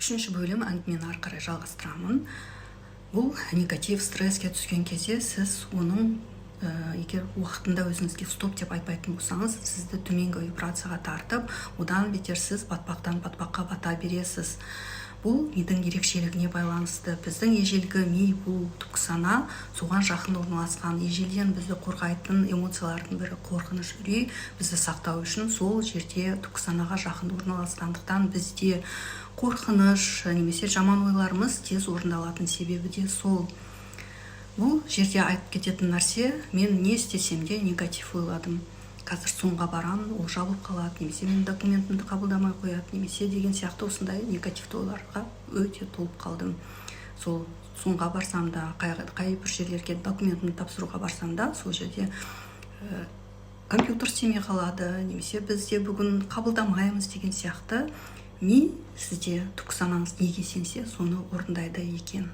Үшінші бөлім әңгімені ары қарай жалғастырамын. Бұл негатив, стресске түскен кезде сіз оның егер уақытында өзіңізге стоп деп айтпайтын болсаңыз, сізді төменгі вибрацияға тартып, одан бетер сіз батпақтан батпаққа бата бересіз. Бұл мидың ерекшелігіне байланысты. Біздің ежелгі ми бұл түпкі сана, соған жақын орналасқан. Ежелден бізді қорғайтын эмоциялардың бірі қорқыныш, үрей, бізді сақтау үшін сол жерде түпкі санаға жақын орналасқандықтан бізде қорқыныш немесе жаман ойларымыз тез орындалатын себебі де сол. Бұл жерде айтып кететін нәрсе, мен не істесем де негатив ойладым. Қазір соңға барамын, ол жабылып қалады, немесе мен документімді қабылдамай қояды, немесе деген сияқты осындай негативті ойларға өте толып қалдым. Сол соңға барсам да, қай бір жерлерге документімді тапсыруға барсам да, сол жерде компьютер істемей қалады, немесе бізде бүгін қабылдамаймыз деген сияқты ми сізде түпкі санаңыз неге сенсе, соны орындайды екен.